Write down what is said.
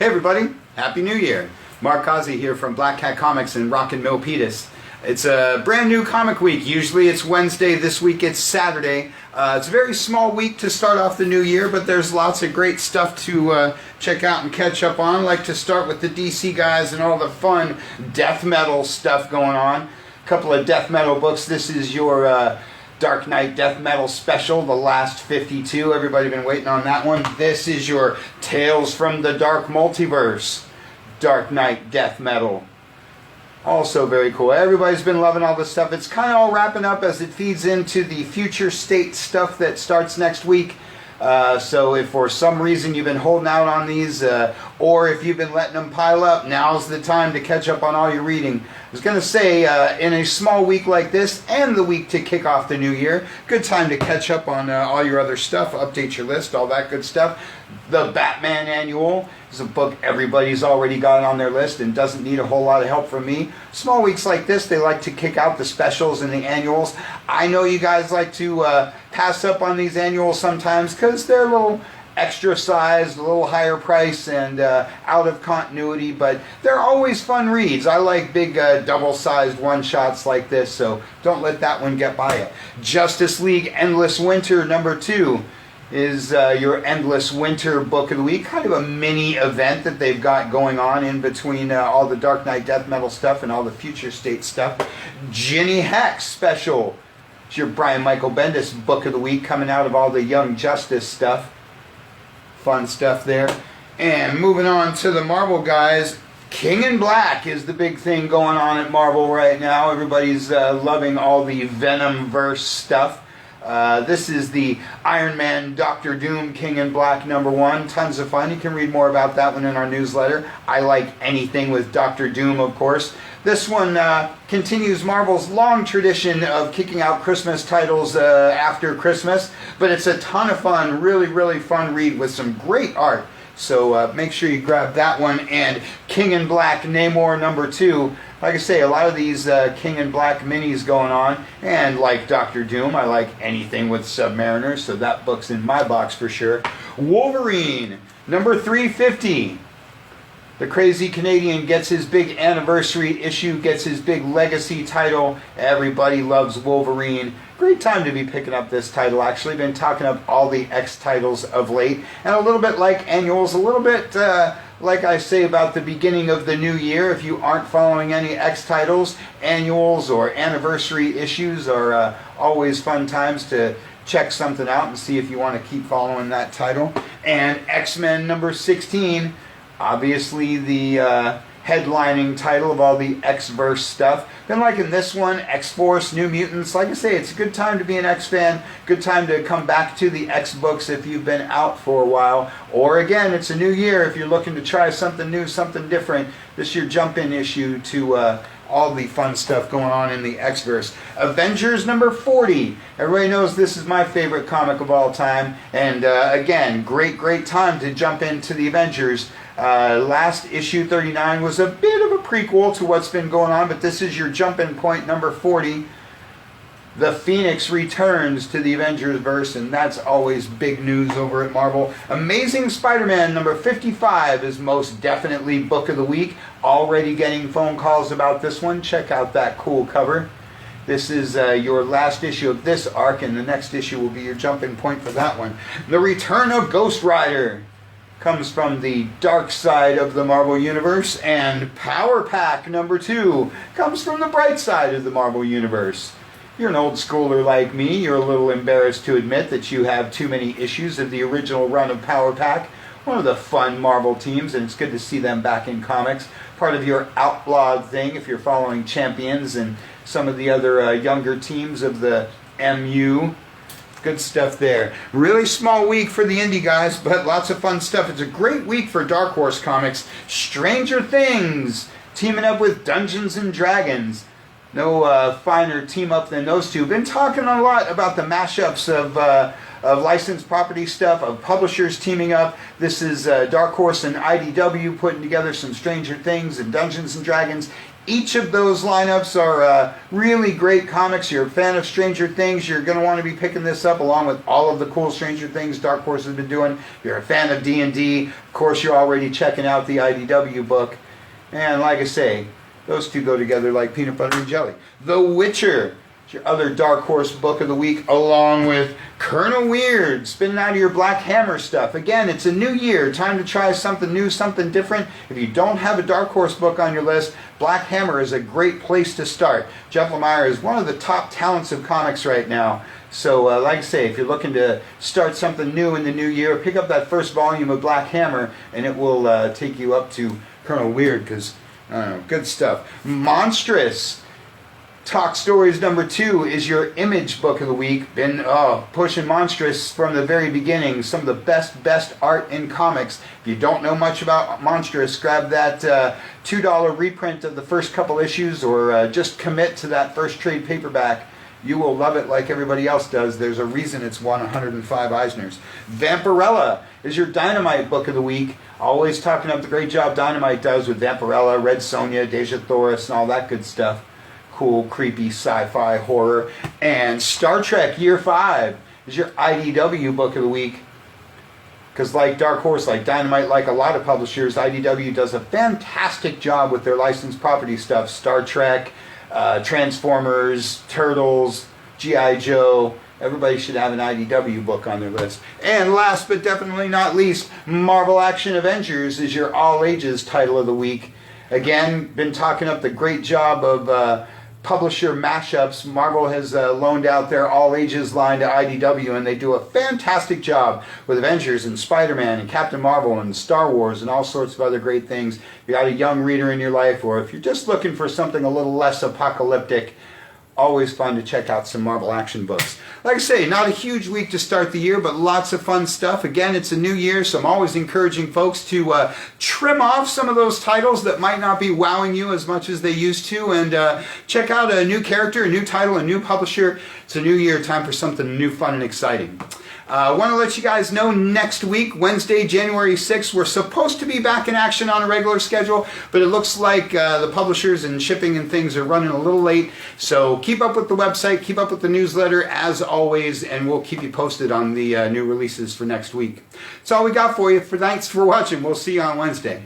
Hey everybody, Happy New Year! Mark Kazi here from Black Cat Comics and Rockin Milpitas. It's a brand new comic week. Usually it's Wednesday, this week it's Saturday. It's a very small week to start off the new year, but there's lots of great stuff to check out and catch up on. I like to start with the DC guys and all the fun death metal stuff going on. A couple of death metal books. This is your Dark Knight Death Metal Special, the last 52. Everybody been waiting on that one. This is your Tales from the Dark Multiverse, Dark Knight Death Metal. Also very cool. Everybody's been loving all this stuff. It's kind of all wrapping up as it feeds into the future state stuff that starts next week. So if for some reason you've been holding out on these, or if you've been letting them pile up, now's the time to catch up on all your reading. I was going to say, in a small week like this, and the week to kick off the new year, good time to catch up on all your other stuff, update your list, all that good stuff. The Batman Annual is a book everybody's already got on their list and doesn't need a whole lot of help from me. Small weeks like this, they like to kick out the specials and the annuals. I know you guys like to pass up on these annuals sometimes because they're a little extra sized, a little higher price, and out of continuity, but they're always fun reads. I like big double-sized one-shots like this, so don't let that one get by you. Justice League Endless Winter number 2 is your Endless Winter book of the week, kind of a mini event that they've got going on in between all the Dark Knight Death Metal stuff and all the future state stuff. Ginny Hex Special. It's your Brian Michael Bendis book of the week, coming out of all the Young Justice stuff. Fun stuff there. And moving on to the Marvel guys, King in Black is the big thing going on at Marvel right now. Everybody's loving all the Venom-verse stuff. This is the Iron Man Doctor Doom King in Black number 1. Tons of fun. You can read more about that one in our newsletter. I like anything with Doctor Doom, of course. This one continues Marvel's long tradition of kicking out Christmas titles after Christmas, but it's a ton of fun, really, really fun read with some great art. So make sure you grab that one. And King in Black Namor number 2. Like I say, a lot of these King in Black minis going on. And like Doctor Doom, I like anything with Submariners, so that book's in my box for sure. Wolverine number 350. The crazy Canadian gets his big anniversary issue, gets his big legacy title. Everybody loves Wolverine. Great time to be picking up this title, actually. Been talking up all the X titles of late. And a little bit like annuals, a little bit like I say about the beginning of the new year. If you aren't following any X titles, annuals or anniversary issues are always fun times to check something out and see if you want to keep following that title. And X-Men number 16. Obviously the headlining title of all the X-verse stuff. Been liking this one, X-Force, New Mutants. Like I say, it's a good time to be an X fan. Good time to come back to the X books if you've been out for a while. Or again, it's a new year. If you're looking to try something new, something different, this is your jump-in issue to all the fun stuff going on in the X-verse. Avengers number 40. Everybody knows this is my favorite comic of all time. And again, great time to jump into the Avengers. Last issue 39 was a bit of a prequel to what's been going on, but this is your jump-in point number 40. The Phoenix returns to the Avengers verse, and that's always big news over at Marvel. Amazing Spider-Man number 55 is most definitely book of the week. Already getting phone calls about this one. Check out that cool cover. This is your last issue of this arc, and the next issue will be your jump-in point for that one. The Return of Ghost Rider comes from the dark side of the Marvel Universe, and Power Pack number 2 comes from the bright side of the Marvel Universe. You're an old schooler like me. You're a little embarrassed to admit that you have too many issues of the original run of Power Pack, one of the fun Marvel teams, and it's good to see them back in comics. Part of your outlawed thing if you're following Champions and some of the other younger teams of the MU. Good stuff there. Really small week for the indie guys, but lots of fun stuff. It's a great week for Dark Horse Comics. Stranger Things teaming up with Dungeons and Dragons. No finer team up than those two. Been talking a lot about the mashups of licensed property stuff, of publishers teaming up. This is Dark Horse and IDW putting together some Stranger Things and Dungeons and Dragons Each of those lineups are really great comics. You're a fan of Stranger Things, you're going to want to be picking this up along with all of the cool Stranger Things Dark Horse has been doing. If you're a fan of D&D, of course you're already checking out the IDW book. And like I say, those two go together like peanut butter and jelly. The Witcher is your other Dark Horse book of the week, along with Colonel Weird, spinning out of your Black Hammer stuff. Again, it's a new year, time to try something new, something different. If you don't have a Dark Horse book on your list, Black Hammer is a great place to start. Jeff Lemire is one of the top talents of comics right now. So like I say, if you're looking to start something new in the new year, pick up that first volume of Black Hammer and it will take you up to Colonel Weird, because good stuff. Monstrous Talk Stories number 2 is your Image book of the week. Been pushing Monstrous from the very beginning. Some of the best art in comics. If you don't know much about Monstrous, grab that $2 reprint of the first couple issues, or just commit to that first trade paperback. You will love it like everybody else does. There's a reason it's won 105 Eisners. Vampirella is your Dynamite book of the week. Always talking up the great job Dynamite does with Vampirella, Red Sonja, Deja Thoris, and all that good stuff. Cool, creepy sci-fi horror. And Star Trek Year 5 is your IDW book of the week. Because like Dark Horse, like Dynamite, like a lot of publishers, IDW does a fantastic job with their licensed property stuff. Star Trek, Transformers, Turtles, G.I. Joe. Everybody should have an IDW book on their list. And last but definitely not least, Marvel Action Avengers is your all ages title of the week. Again, been talking up the great job of publisher mashups. Marvel has loaned out their all ages line to IDW, and they do a fantastic job with Avengers and Spider-Man and Captain Marvel and Star Wars and all sorts of other great things. If you got a young reader in your life, or if you're just looking for something a little less apocalyptic, always fun to check out some Marvel action books. Like I say, not a huge week to start the year, but lots of fun stuff. Again, it's a new year, so I'm always encouraging folks to trim off some of those titles that might not be wowing you as much as they used to, and check out a new character, a new title, a new publisher. It's a new year, time for something new, fun, and exciting. I want to let you guys know next week, Wednesday, January 6th, we're supposed to be back in action on a regular schedule, but it looks like the publishers and shipping and things are running a little late. So keep up with the website, keep up with the newsletter as always, and we'll keep you posted on the new releases for next week. That's all we got for you. Thanks for watching. We'll see you on Wednesday.